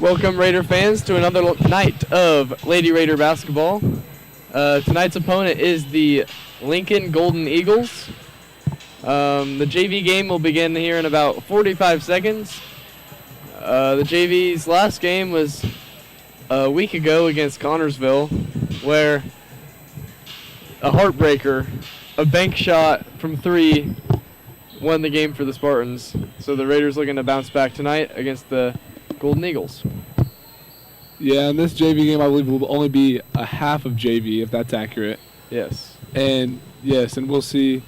Welcome, Raider fans, to another night of Lady Raider basketball. Tonight's opponent is the Lincoln Golden Eagles. The JV game will begin here in about 45 seconds. The JV's last game was a week ago against Connorsville, where a heartbreaker, a bank shot from three, won the game for the Spartans. So the Raiders looking to bounce back tonight against the Golden Eagles. Yeah, and this JV game, I believe, will only be a half of JV, if that's accurate. Yes. And, yes, and we'll see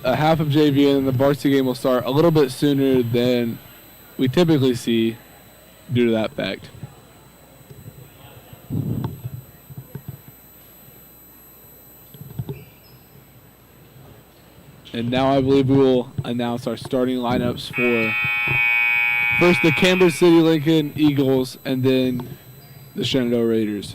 a half of JV, and then the varsity game will start a little bit sooner than we typically see due to that fact. And now I believe we will announce our starting lineups for first the Cambridge City Lincoln Eagles and then the Shenandoah Raiders.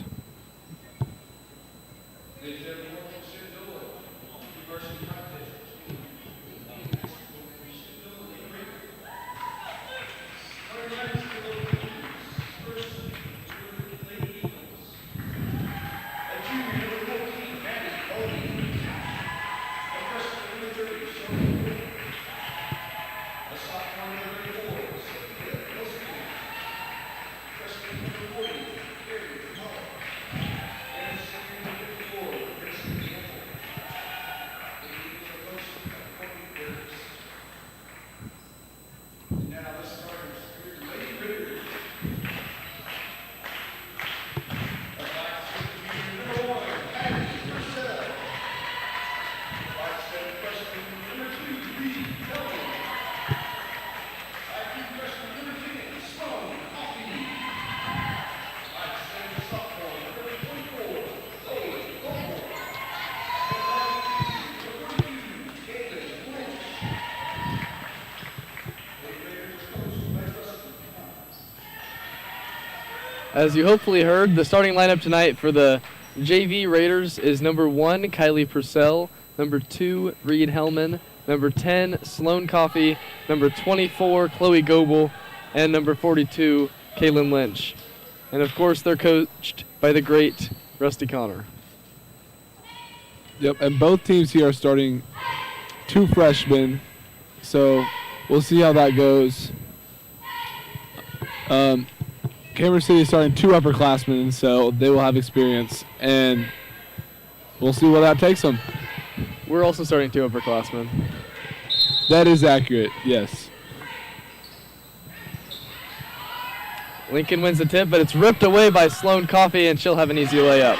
As you hopefully heard, the starting lineup tonight for the JV Raiders is number 1, Kylie Purcell, number 2, Reed Hellman, number 10, Sloan Coffey, number 24, Chloe Goebel, and number 42, Kaylin Lynch. And of course, they're coached by the great Rusty Connor. Yep, and both teams here are starting 2 freshmen, so we'll see how that goes. Cambridge City is starting 2 upperclassmen, so they will have experience, and we'll see where that takes them. We're also starting 2 upperclassmen. That is accurate, yes. Lincoln wins the tip, but it's ripped away by Sloan Coffey, and she'll have an easy layup.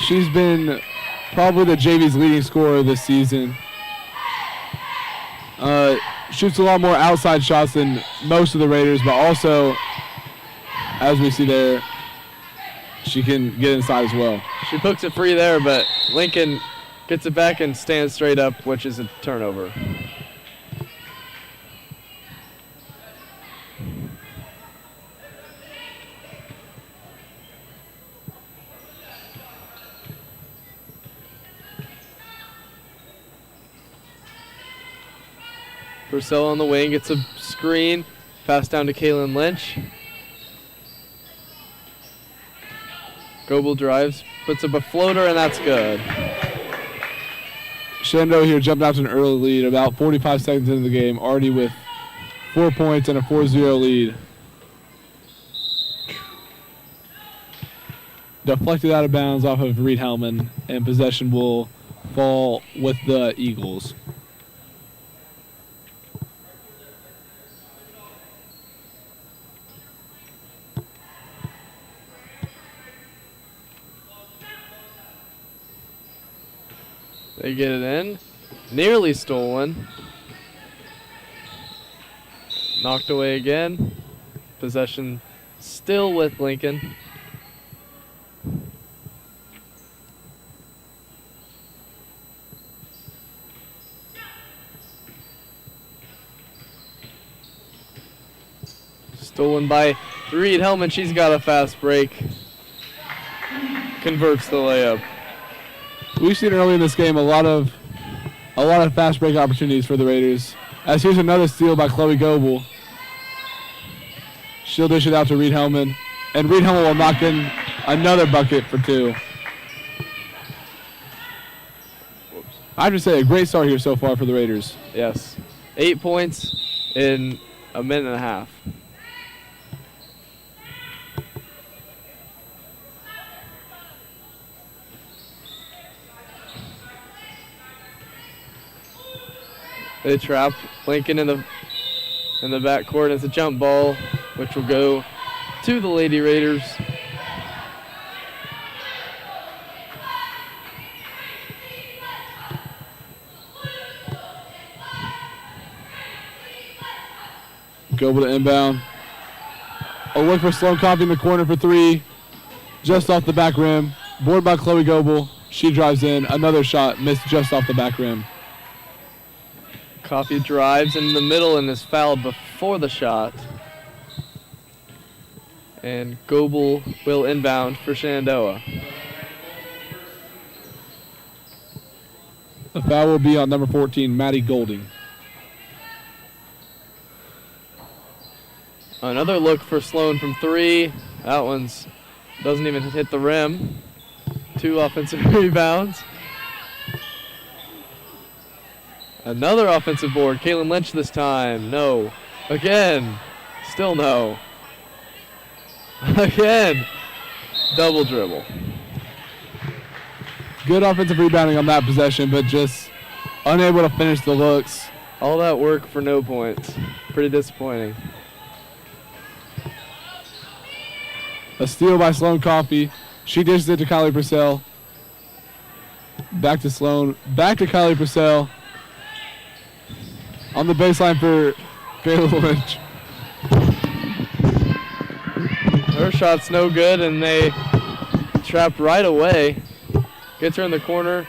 She's been probably the JV's leading scorer this season. Shoots a lot more outside shots than most of the Raiders, but also, as we see there, she can get inside as well. She pokes it free there, but Lincoln gets it back and stands straight up, which is a turnover. Purcell on the wing, gets a screen, pass down to Kaylin Lynch. Goebel drives, puts up a floater, and that's good. Shenandoah here jumped out to an early lead, about 45 seconds into the game, already with 4 points and a 4-0 lead. Deflected out of bounds off of Reed Hellman, and possession will fall with the Eagles. They get it in. Nearly stolen. Knocked away again. Possession still with Lincoln. Stolen by Reed Hellman. She's got a fast break. Converts the layup. We've seen early in this game a lot of fast break opportunities for the Raiders. As here's another steal by Chloe Goebel. She'll dish it out to Reed Hellman. And Reed Hellman will knock in another bucket for 2. I have to say, a great start here so far for the Raiders. Yes. 8 points in a minute and a half. They trap Lincoln in the backcourt. It's a jump ball, which will go to the Lady Raiders. Goble to inbound. A look for Sloan Coffee in the corner for 3. Just off the back rim. Board by Chloe Goble. She drives in. Another shot missed just off the back rim. Coffee drives in the middle and is fouled before the shot. And Goble will inbound for Shenandoah. The foul will be on number 14, Maddie Golding. Another look for Sloan from 3. That one's doesn't even hit the rim. 2 offensive rebounds. Another offensive board. Kaylin Lynch this time. No. Again. Still no. Again. Double dribble. Good offensive rebounding on that possession, but just unable to finish the looks. All that work for no points. Pretty disappointing. A steal by Sloan Coffee. She dishes it to Kylie Purcell. Back to Sloan. Back to Kylie Purcell. On the baseline for Kayla Lynch. Her shot's no good, and they trap right away. Gets her in the corner.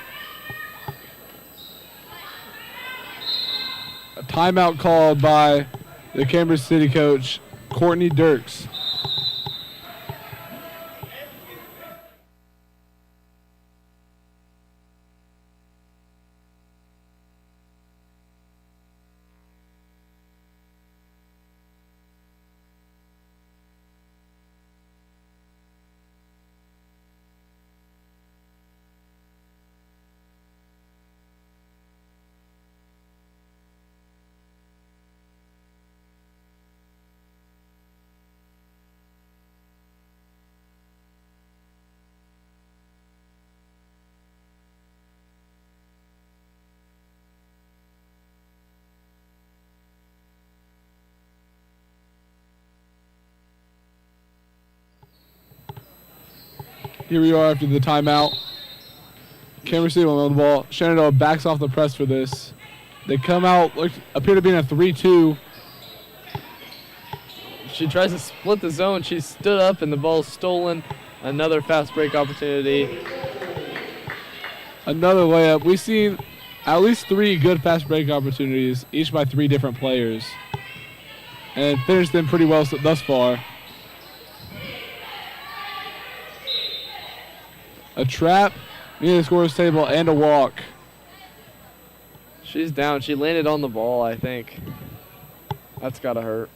A timeout called by the Cambridge City coach, Courtney Dirks. Here we are after the timeout. Cambridge City will own the ball. Shenandoah backs off the press for this. They come out, appear to be in a 3-2. She tries to split the zone. She stood up and the ball's stolen. Another fast break opportunity. Another layup. We've seen at least 3 good fast break opportunities, each by 3 different players. And finished them pretty well thus far. A trap near the scorer's table and a walk. She's down. She landed on the ball, I think. That's got to hurt.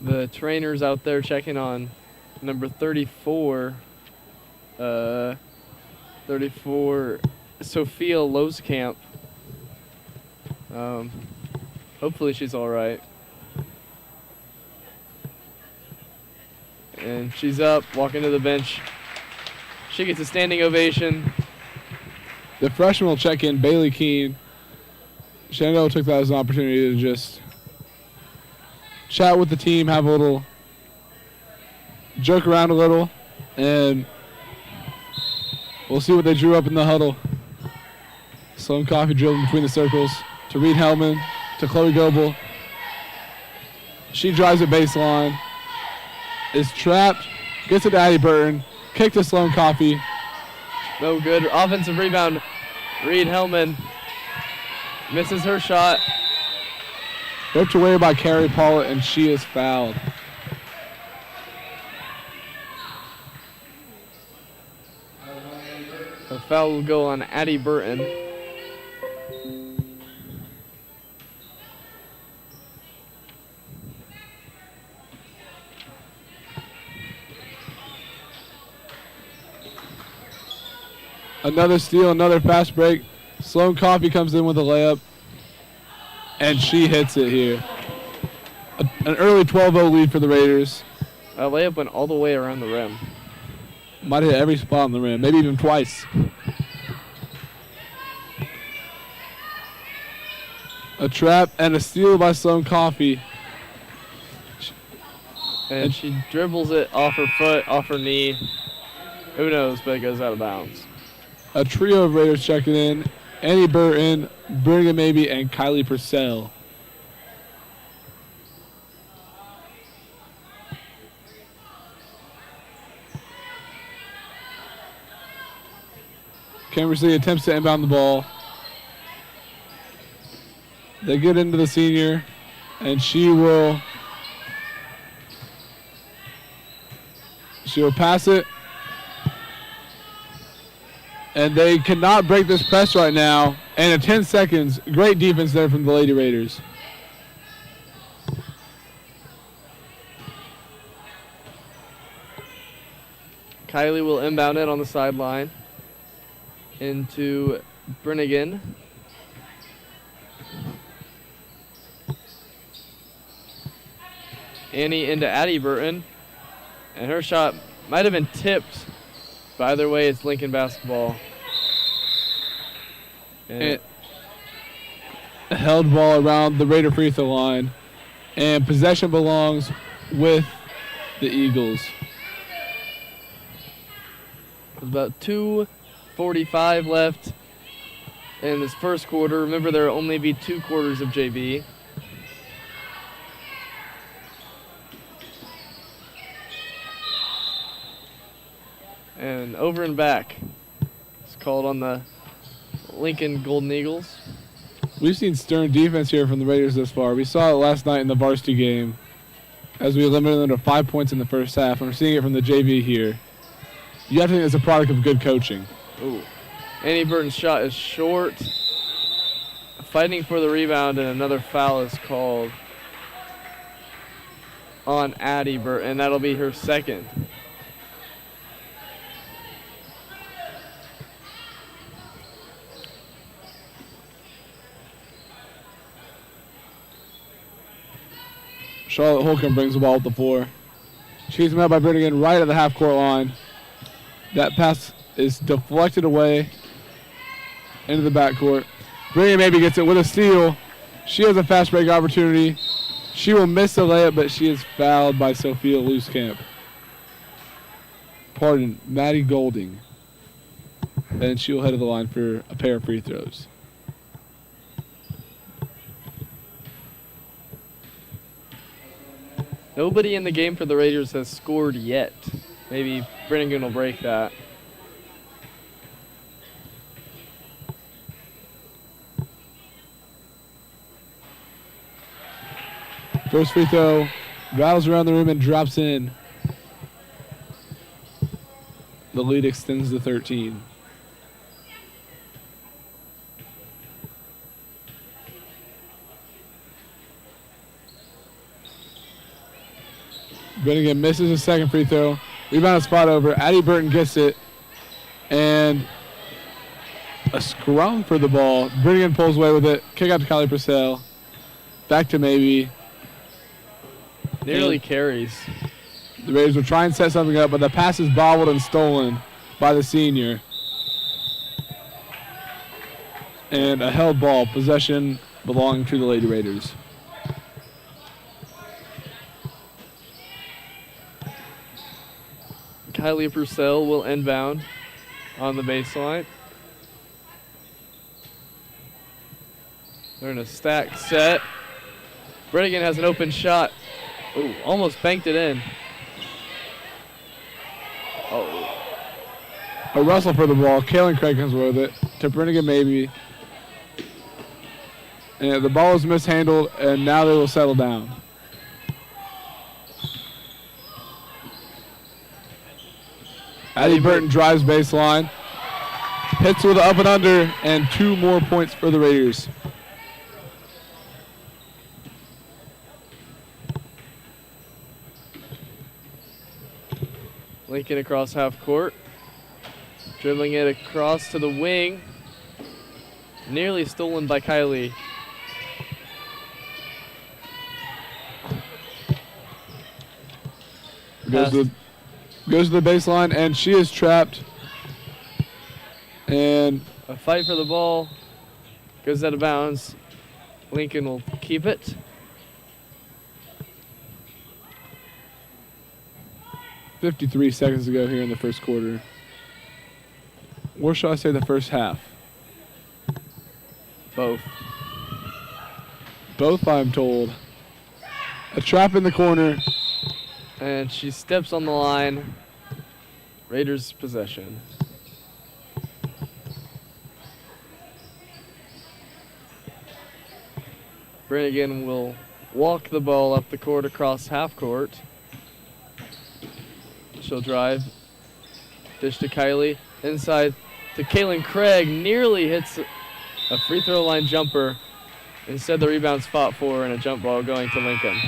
The trainers out there checking on number 34, 34 Sophia Loskamp. Hopefully she's all right. And she's up, walking to the bench. She gets a standing ovation. The freshman will check in, Bailey Keene. Shenandoah took that as an opportunity to just chat with the team, have a little, joke around a little, and we'll see what they drew up in the huddle. Sloan Coffee dribbling between the circles to Reed Hellman, to Chloe Goebel. She drives it baseline. Is trapped. Gets it to Addie Burton. Kick to Sloan Coffee. No good. Offensive rebound. Reed Hellman misses her shot. Ripped away by Carrie Paulett, and she is fouled. The foul will go on Addie Burton. Another steal, another fast break. Sloan Coffee comes in with a layup, and she hits it here. An early 12-0 lead for the Raiders. That layup went all the way around the rim. Might hit every spot on the rim, maybe even twice. A trap and a steal by Sloan Coffee. And she dribbles it off her foot, off her knee. Who knows, but it goes out of bounds. A trio of Raiders checking in. Annie Burton, Brigham Maybe, and Kylie Purcell. Kansas City attempts to inbound the ball. They get into the senior, and she will pass it. And they cannot break this press right now. And in 10 seconds, great defense there from the Lady Raiders. Kylie will inbound it on the sideline into Brennigan. Annie into Addie Burton. And her shot might have been tipped. But either way, it's Lincoln basketball. And a held ball around the Raider free throw line. And possession belongs with the Eagles. There's about 2:45 left in this first quarter. Remember, there will only be 2 quarters of JV. And over and back. It's called on the Lincoln Golden Eagles. We've seen stern defense here from the Raiders this far. We saw it last night in the varsity game as we limited them to 5 points in the first half. And we're seeing it from the JV here. You have to think it's a product of good coaching. Ooh. Annie Burton's shot is short. Fighting for the rebound, and another foul is called on Addie Burton, and that'll be her second. Charlotte Holcomb brings the ball up the floor. She's met by Brennigan right at the half-court line. That pass is deflected away into the backcourt. Brennigan maybe gets it with a steal. She has a fast break opportunity. She will miss the layup, but she is fouled by Sophia Loosecamp. Pardon, Maddie Golding. And she will head to the line for a pair of free throws. Nobody in the game for the Raiders has scored yet. Maybe Brennigan will break that. First free throw, rattles around the rim and drops in. The lead extends to 13. Brennigan misses his second free throw. Rebound spot over. Addie Burton gets it. And a scrum for the ball. Brennigan pulls away with it. Kick out to Kylie Purcell. Back to Maybe. Nearly carries. The Raiders will try and set something up, but the pass is bobbled and stolen by the senior. And a held ball. Possession belonging to the Lady Raiders. Kylie Purcell will inbound on the baseline. They're in a stack set. Brennigan has an open shot. Ooh, almost banked it in. Oh. A wrestle for the ball. Kaylin Craig comes with it. To Brennigan maybe. And the ball is mishandled, and now they will settle down. Addie Burton drives baseline. Hits with an up and under, and 2 more points for the Raiders. Lincoln across half court. Dribbling it across to the wing. Nearly stolen by Kylie. Goes to the baseline, and she is trapped. And a fight for the ball. Goes out of bounds. Lincoln will keep it. .53 seconds to go here in the first quarter. Or should I say the first half? Both. Both, I'm told. A trap in the corner. And she steps on the line. Raiders possession. Brennigan will walk the ball up the court across half court. She'll drive. Dish to Kylie. Inside to Kaylin Craig. Nearly hits a free throw line jumper. Instead, the rebound's fought for and a jump ball going to Lincoln.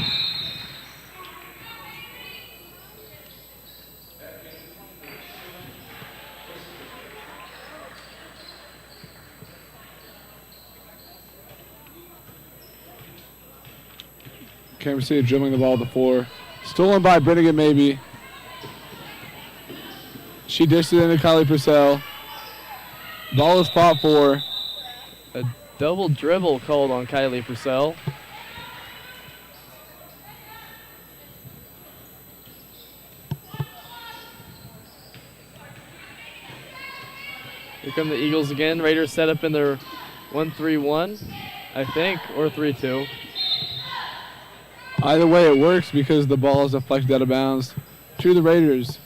Cameron City dribbling the ball to the floor. Stolen by Brennigan maybe. She dished it into Kylie Purcell. Ball is fought for. A double dribble called on Kylie Purcell. Here come the Eagles again. Raiders set up in their 1-3-1, I think, or 3-2. Either way, it works because the ball is deflected out of bounds to the Raiders.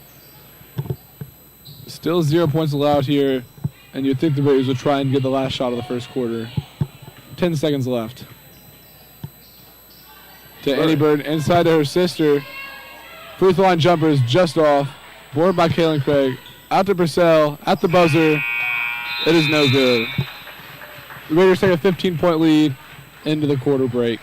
Still 0 points allowed here, and you'd think the Raiders would try and get the last shot of the first quarter. 10 seconds left. To Annie Burton, inside to her sister. Free throw line jumper is just off. Board by Kaylin Craig. Out to Purcell, at the buzzer. It is no good. The Raiders take a 15-point lead into the quarter break.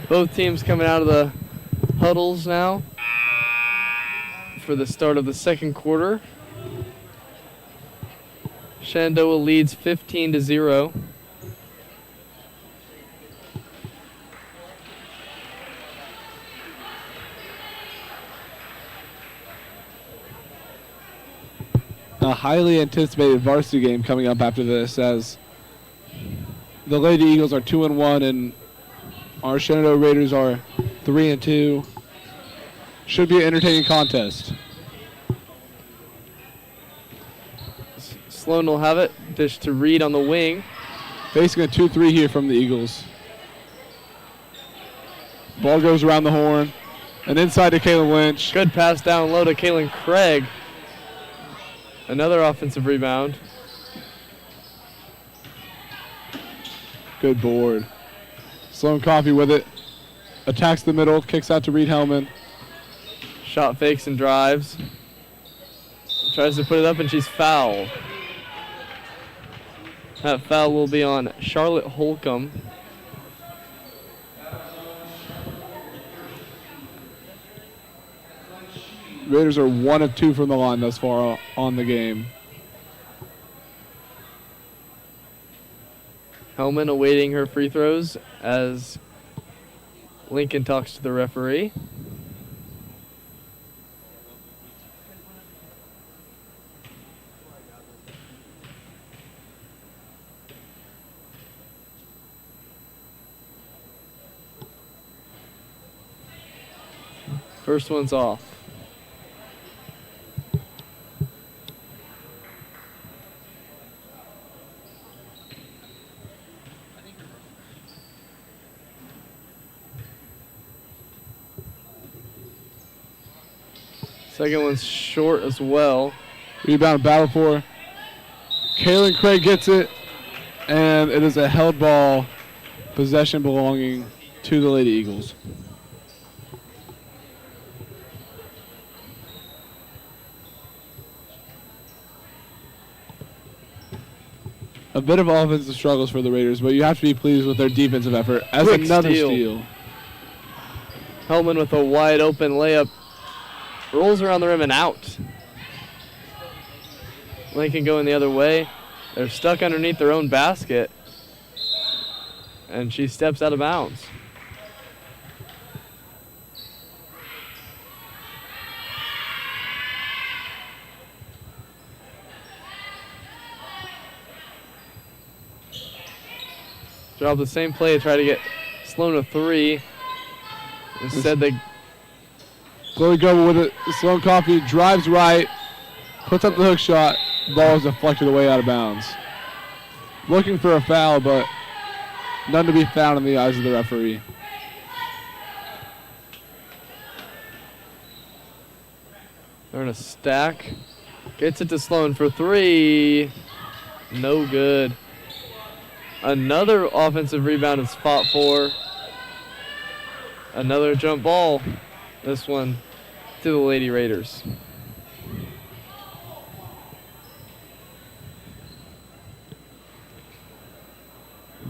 Both teams coming out of the huddles now for the start of the second quarter. Shenandoah leads 15-0. A highly anticipated varsity game coming up after this, as the Lady Eagles are 2-1 and our Shenandoah Raiders are 3-2. Should be an entertaining contest. Sloan will have it. Dish to Reed on the wing. Facing a 2-3 here from the Eagles. Ball goes around the horn. And inside to Kaylin Lynch. Good pass down low to Kaylin Craig. Another offensive rebound. Good board. Sloan Coffee with it. Attacks the middle, kicks out to Reed Hellman. Shot fakes and drives. Tries to put it up and she's fouled. That foul will be on Charlotte Holcomb. Raiders are 1 of 2 from the line thus far on the game. Hellman awaiting her free throws as Lincoln talks to the referee. First one's off. Second one's short as well. Rebound battle for. Kaylin Craig gets it, and it is a held ball, possession belonging to the Lady Eagles. A bit of offensive struggles for the Raiders, but you have to be pleased with their defensive effort. As Quick another steal. steal. Hellman with a wide open layup. Rolls around the rim and out. Lincoln going the other way. They're stuck underneath their own basket. And she steps out of bounds. Drop the same play, try to get Sloan a three. Instead, they Chloe Goble with it. Sloan Coffee drives right, puts up the hook shot. Ball is deflected away out of bounds. Looking for a foul, but none to be found in the eyes of the referee. they're in a stack. Gets it to Sloan for three. No good. Another offensive rebound is fought for. Another jump ball. This one to the Lady Raiders.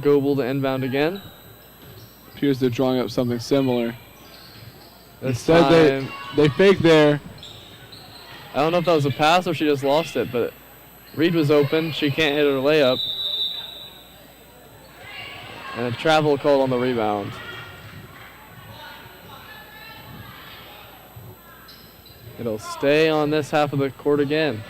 Goble to inbound again. Appears they're drawing up something similar. This Instead, time, they fake there. I don't know if that was a pass or she just lost it, but Reed was open. She can't hit her layup. And a travel called on the rebound. It'll stay on this half of the court again.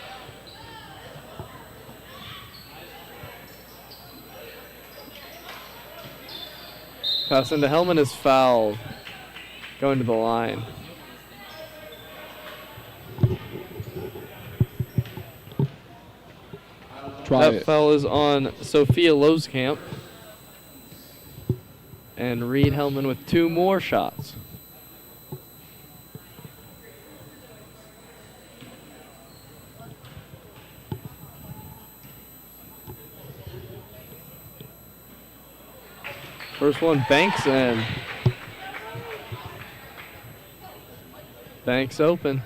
Pass into Hellman is fouled. Going to the line. That foul is on Sophia Loskamp. And Reed Hellman with two more shots. First one, Banks in. Banks open.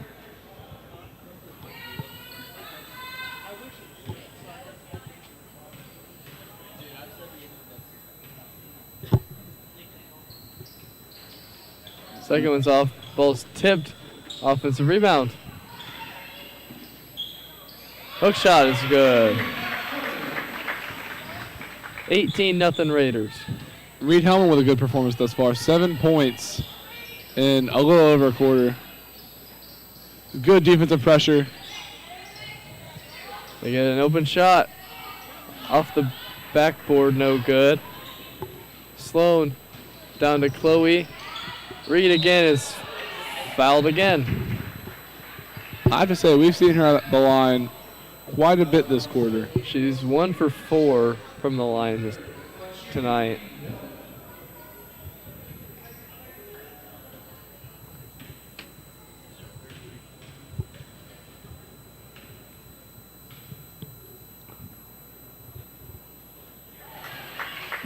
Second one's off. Ball's tipped. Offensive rebound. Hook shot is good. 18-0 Raiders. Reed Hellman with a good performance thus far. 7 points in a little over a quarter. Good defensive pressure. They get an open shot. Off the backboard, no good. Sloan down to Chloe. Reed again is fouled again. I have to say, we've seen her at the line quite a bit this quarter. She's 1 for 4 from the line tonight.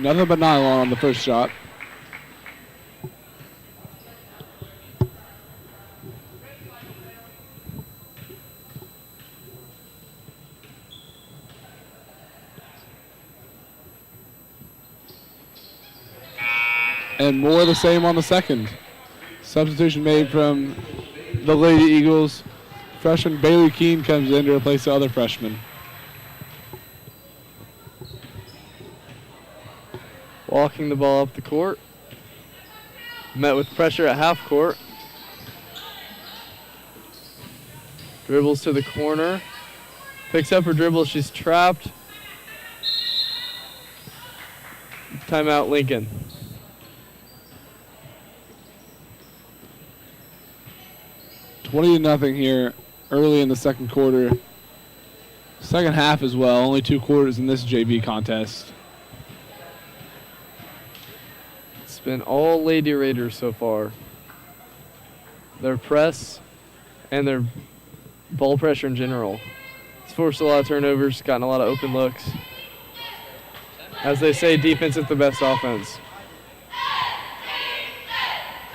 Nothing but nylon on the first shot. And more of the same on the second. Substitution made from the Lady Eagles. Freshman Bailey Keene comes in to replace the other freshman. Walking the ball up the court. Met with pressure at half court. Dribbles to the corner. Picks up her dribble. She's trapped. Timeout, Lincoln. $20-0 here early in the second quarter. Second half as well. Only 2 quarters in this JV contest. It's been all Lady Raiders so far. Their press and their ball pressure in general. It's forced a lot of turnovers, gotten a lot of open looks. As they say, defense is the best offense.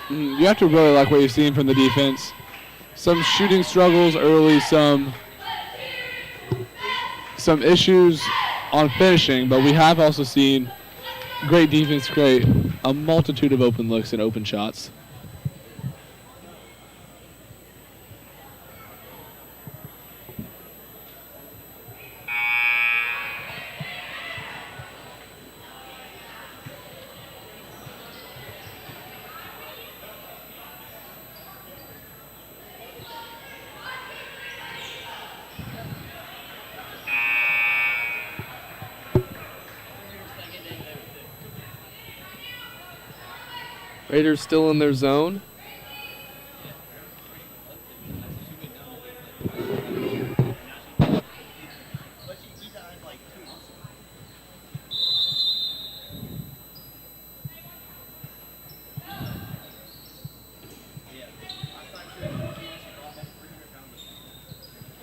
You have to really like what you've seen from the defense. Some shooting struggles early, some issues on finishing, but we have also seen great defense create a multitude of open looks and open shots. Raiders still in their zone.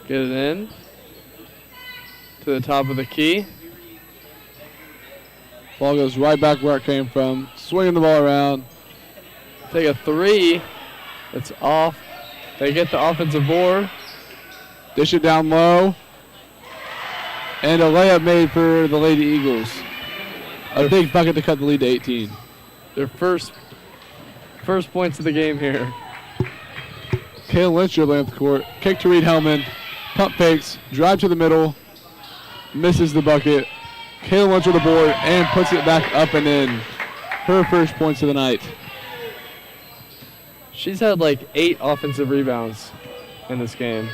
Get it in to the top of the key. Ball goes right back where it came from. Swinging the ball around. Take a 3. It's off. They get the offensive board. Dish it down low. And a layup made for the Lady Eagles. A big bucket to cut the lead to 18. Their first points of the game here. Kayla Lynch dribbling up the court. Kick to Reed Hellman. Pump fakes. Drive to the middle. Misses the bucket. Kayla Lynch with the board and puts it back up and in. Her first points of the night. She's had like 8 offensive rebounds in this game.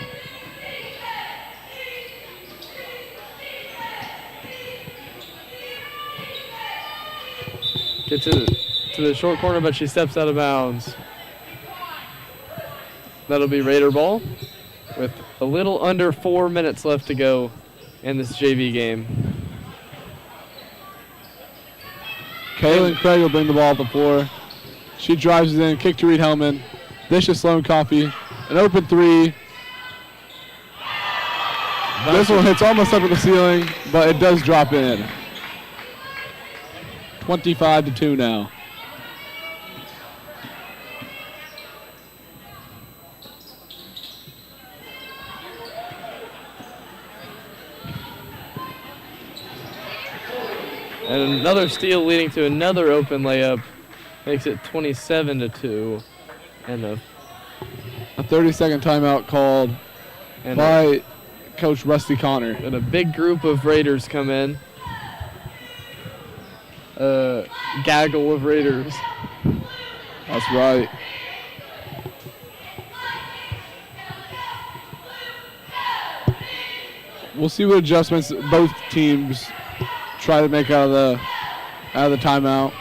Gets it to the short corner, but she steps out of bounds. That'll be Raider ball with a little under 4 minutes left to go in this JV game. Kaylin Craig will bring the ball up the floor. She drives it in, kick to Reed Hellman. Dish to Sloan Coffey. An open 3. This one hits almost up at the ceiling, but it does drop in. 25-2 now. And another steal leading to another open layup. Makes it 27-2. And a 30-second timeout called by Coach Rusty Connor. And a big group of Raiders come in. A gaggle of Raiders. That's right. We'll see what adjustments both teams try to make out of the timeout.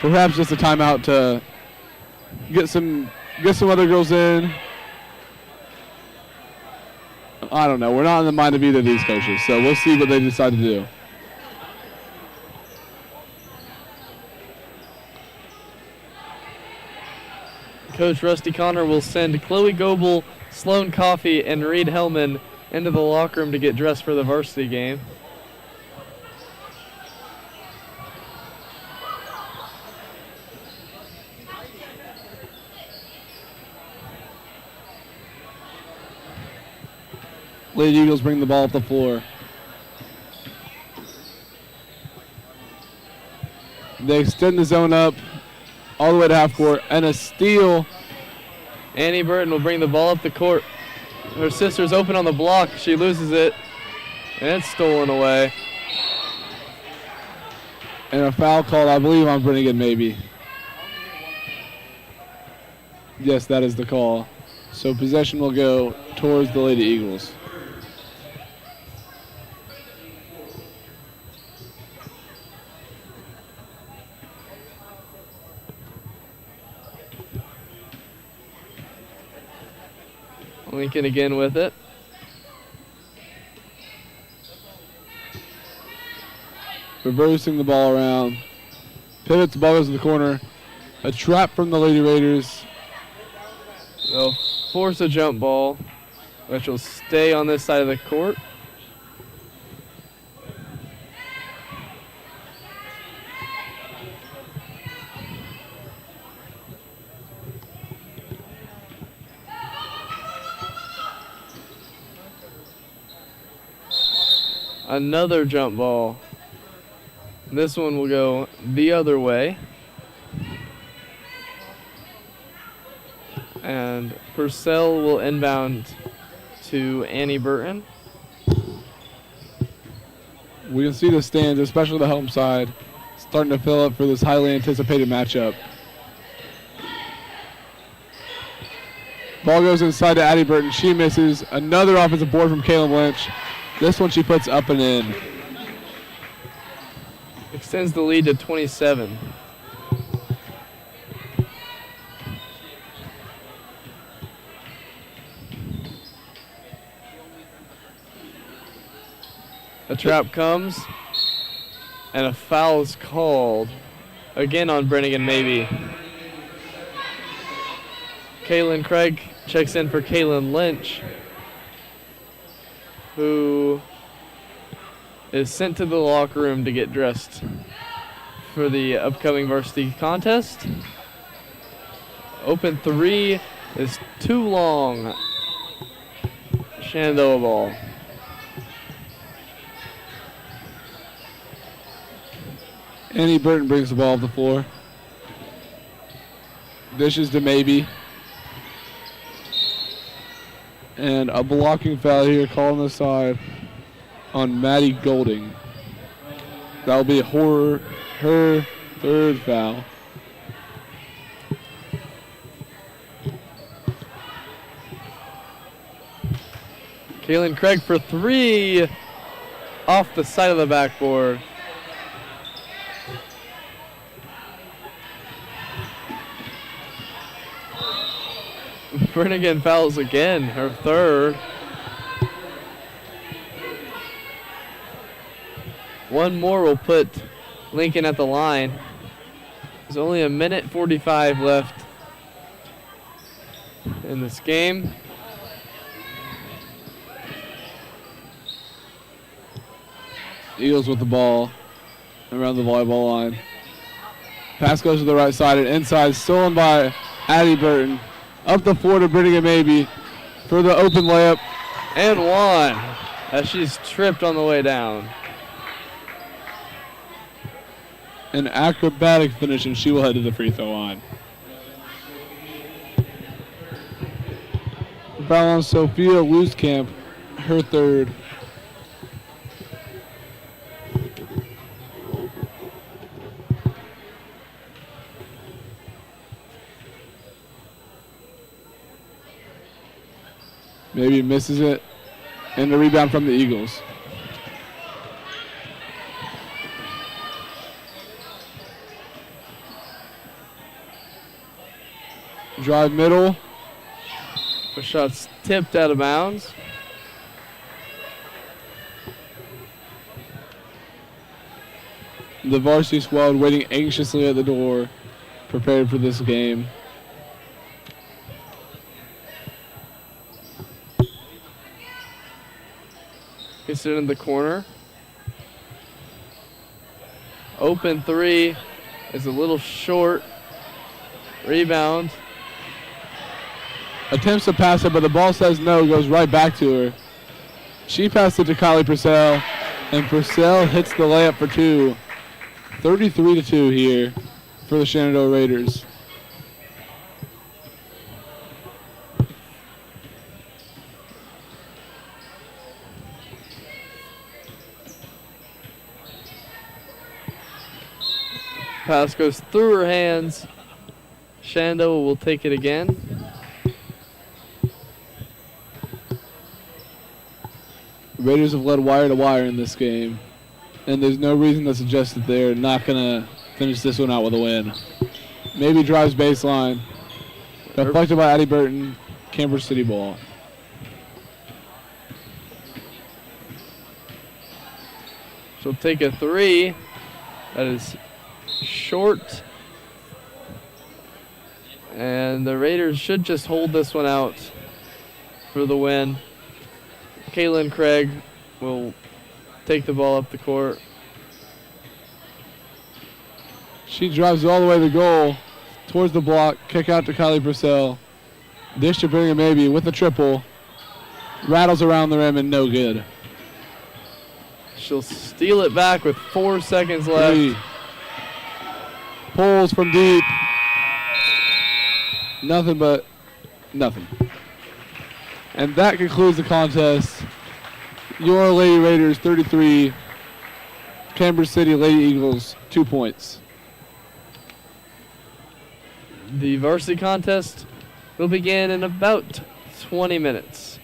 Perhaps just a timeout to get some other girls in. I don't know. We're not in the mind of either of these coaches, so we'll see what they decide to do. Coach Rusty Connor will send Chloe Goebel, Sloan Coffey, and Reed Hellman into the locker room to get dressed for the varsity game. Lady Eagles bring the ball up the floor. They extend the zone up all the way to half court, and a steal. Annie Burton will bring the ball up the court. Her sister's open on the block. She loses it, and it's stolen away. And a foul called, I believe, on Brennigan, maybe. Yes, that is the call. So possession will go towards the Lady Eagles. Lincoln again with it. Reversing the ball around. Pivots, the ball goes to the corner. A trap from the Lady Raiders. They'll force a jump ball, which will stay on this side of the court. Another jump ball. This one will go the other way. And Purcell will inbound to Annie Burton. We can see the stands, especially the home side, starting to fill up for this highly anticipated matchup. Ball goes inside to Addie Burton. She misses. Another offensive board from Caleb Lynch. This one she puts up and in. Extends the lead to 27. A trap comes, and a foul is called. Again on Brennigan, maybe. Kaylin Craig checks in for Kaylin Lynch, who is sent to the locker room to get dressed for the upcoming varsity contest. Open three is too long. Shenandoah ball. Annie Burton brings the ball up the floor. Dishes to maybe. And a blocking foul here called on the side on Maddie Golding. That'll be her third foul. Kaylin Craig for three off the side of the backboard. Brennigan fouls again, her third. One more will put Lincoln at the line. There's only a minute 45 left in this game. Eagles with the ball around the volleyball line. Pass goes to the right side and inside, stolen by Addie Burton. Up the floor to Brennigan maybe for the open layup. And one as she's tripped on the way down. An acrobatic finish, and she will head to the free throw line. Foul on Sophia Looskamp, her third. Maybe misses it. And the rebound from the Eagles. Drive middle. The shot's tipped out of bounds. The varsity squad waiting anxiously at the door, prepared for this game. Gets it in the corner. Open three is a little short. Rebound. Attempts to pass it, but the ball says no, goes right back to her. She passed it to Kylie Purcell, and Purcell hits the layup for two. 33-2 here for the Shenandoah Raiders. Pass goes through her hands. Shenandoah will take it again. Raiders have led wire to wire in this game, and there's no reason to suggest that they're not going to finish this one out with a win. Maybe drives baseline. Deflected by Addie Burton. Kansas City ball. She'll take a three. That is short. And the Raiders should just hold this one out for the win. Kaylin Craig will take the ball up the court. She drives all the way to the goal, towards the block, kick out to Kylie Purcell. Dish to bring a maybe with a triple. Rattles around the rim and no good. She'll steal it back with 4 seconds left. Three. Pulls from deep. Nothing but nothing. And that concludes the contest. Your Lady Raiders 33, Kansas City Lady Eagles 2 points. The varsity contest will begin in about 20 minutes.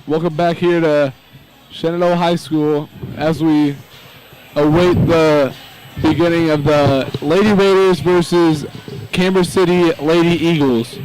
Welcome back here to Shenandoah High School as we await the beginning of the Lady Raiders versus Kansas City Lady Eagles.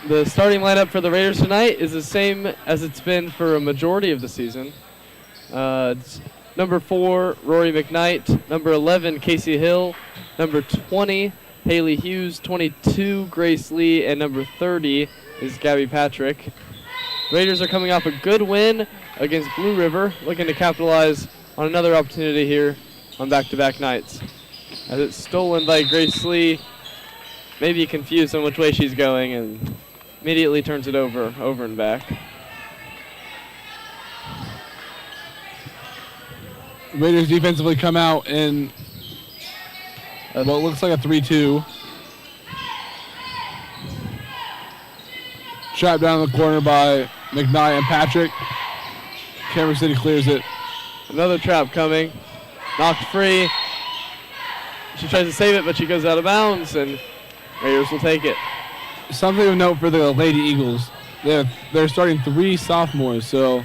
The starting lineup for the Raiders tonight is the same as it's been for a majority of the season. It's number 4, Rory McKnight. Number 11, Casey Hill. Number 20, Haley Hughes. 22, Grace Lee. And number 30 is Gabby Patrick. The Raiders are coming off a good win against Blue River, looking to capitalize on another opportunity here on back-to-back nights. As it's stolen by Grace Lee, maybe confused on which way she's going, and immediately turns it over and back. Raiders defensively come out in what looks like a 3-2. Trapped down in the corner by McKnight and Patrick. Kansas City clears it. Another trap coming. Knocked free. She tries to save it, but she goes out of bounds, and Raiders will take it. Something of note for the Lady Eagles. They're starting 3 sophomores, so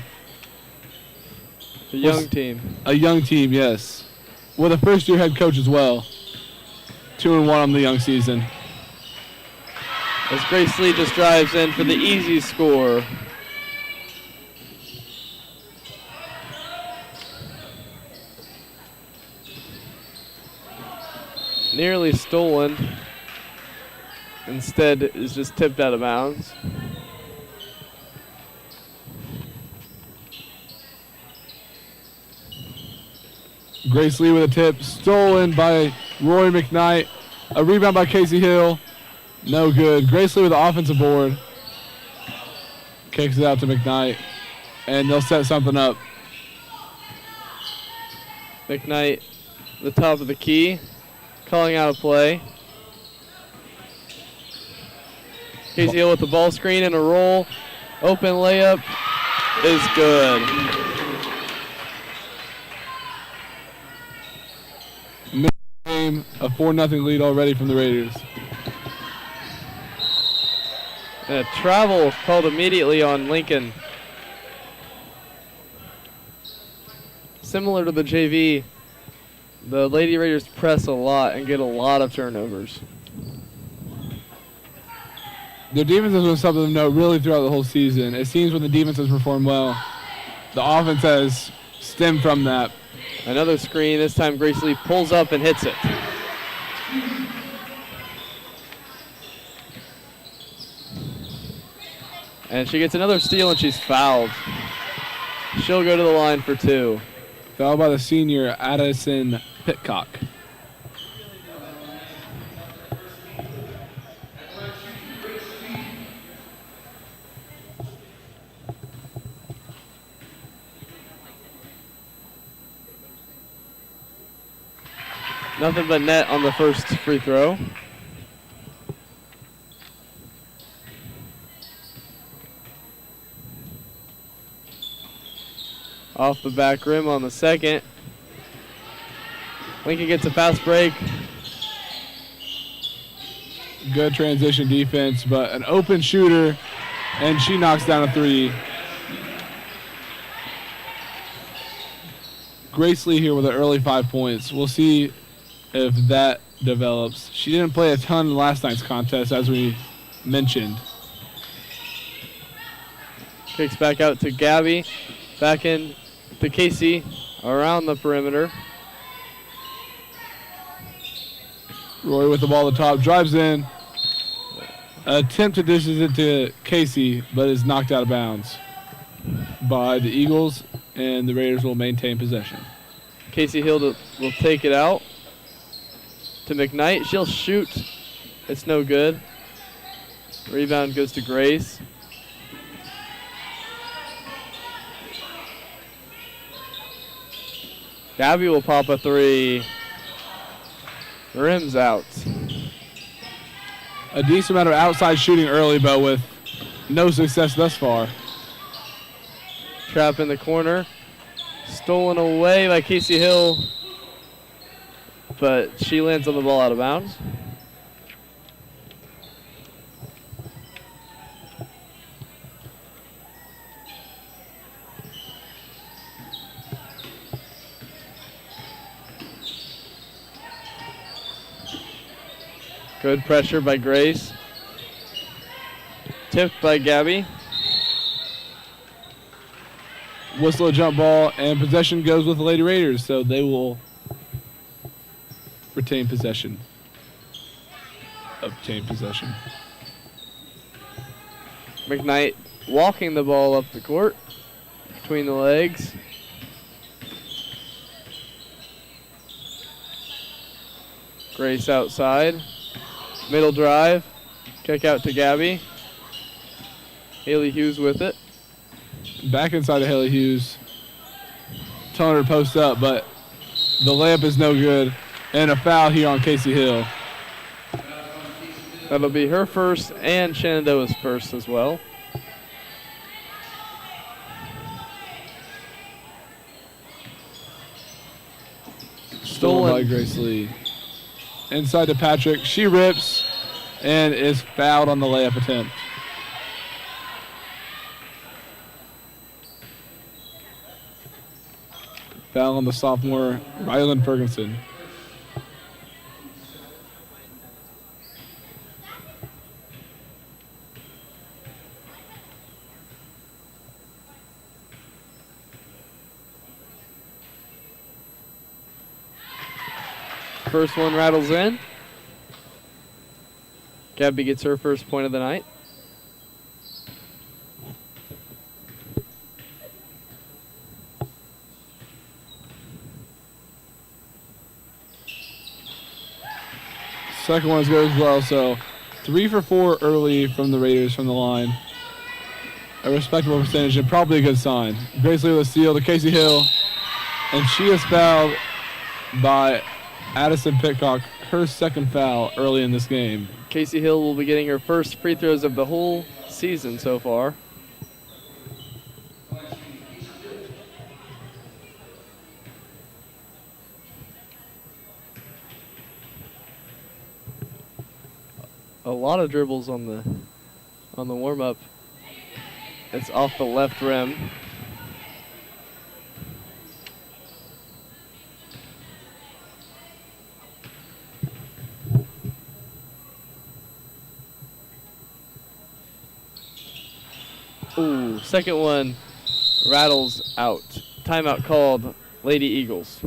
a young team. A young team, yes. With a first-year head coach as well. 2-1 on the young season. As Grace Lee just drives in for the easy score. nearly stolen. Instead, is just tipped out of bounds. Grace Lee with a tip, stolen by Roy McKnight. A rebound by Casey Hill. No good. Grace Lee with the offensive board. Kicks it out to McKnight. And they'll set something up. McKnight, the top of the key, calling out a play. Casey Hill with the ball screen and a roll. Open layup is good. Game, a 4-0 lead already from the Raiders. And a travel called immediately on Lincoln. Similar to the JV, the Lady Raiders press a lot and get a lot of turnovers. Their defense has been something to note really throughout the whole season. It seems when the defense has performed well, the offense has stemmed from that. Another screen, this time Grace Lee pulls up and hits it. And she gets another steal and she's fouled. She'll go to the line for 2. Fouled by the senior Addison Pitcock. Nothing but net on the first free throw. Off the back rim on the second. Lincoln gets a fast break. Good transition defense, but an open shooter, and she knocks down a 3. Grace Lee here with an early 5 points. We'll see if that develops. She didn't play a ton in last night's contest, as we mentioned. Kicks back out to Gabby. Back in to Casey around the perimeter. Roy with the ball at the top, drives in. Attempt to dishes it to Casey, but is knocked out of bounds by the Eagles, and the Raiders will maintain possession. Casey Hill will take it out to McKnight. She'll shoot. It's no good. Rebound goes to Grace. Gabby will pop a 3. Rim's out. A decent amount of outside shooting early, but with no success thus far. Trap in the corner. Stolen away by Casey Hill, but she lands on the ball out of bounds. Good pressure by Grace. Tipped by Gabby. Whistle a jump ball, and possession goes with the Lady Raiders, so they will retain possession. Obtain possession. McKnight walking the ball up the court between the legs. Grace outside. Middle drive. Kick out to Gabby. Haley Hughes with it. Back inside of Haley Hughes. Telling her to post up, but the layup is no good. And a foul here on Casey Hill. That'll be her first and Shenandoah's first as well. Stolen by Grace Lee. Inside to Patrick. She rips and is fouled on the layup attempt. Foul on the sophomore, Rylan Ferguson. First one rattles in. Gabby gets her first point of the night. Second one is good as well, so 3 for 4 early from the Raiders from the line. A respectable percentage and probably a good sign. Grace Lee with a steal to Casey Hill, and she is fouled by Addison Pitcock, her second foul early in this game. Casey Hill will be getting her first free throws of the whole season so far. A lot of dribbles on the warm-up. It's off the left rim. Ooh, second one rattles out. Timeout called, Lady Eagles.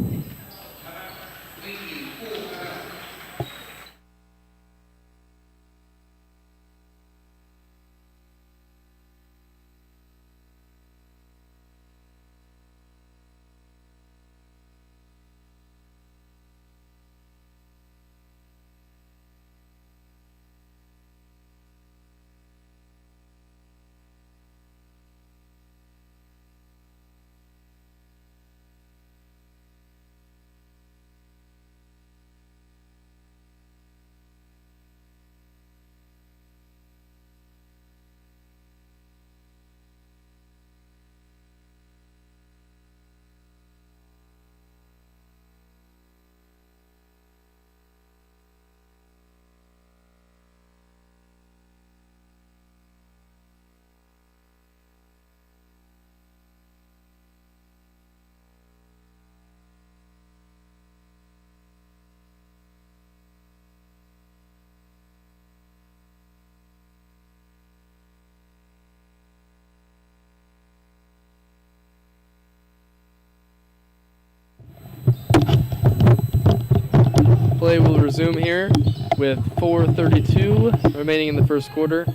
Play will resume here with 4:32 remaining in the first quarter.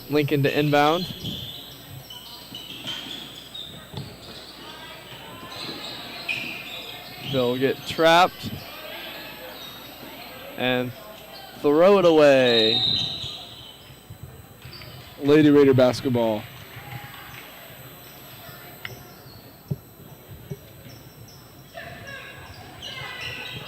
Lincoln to inbound. They'll get trapped and throw it away. Lady Raider basketball.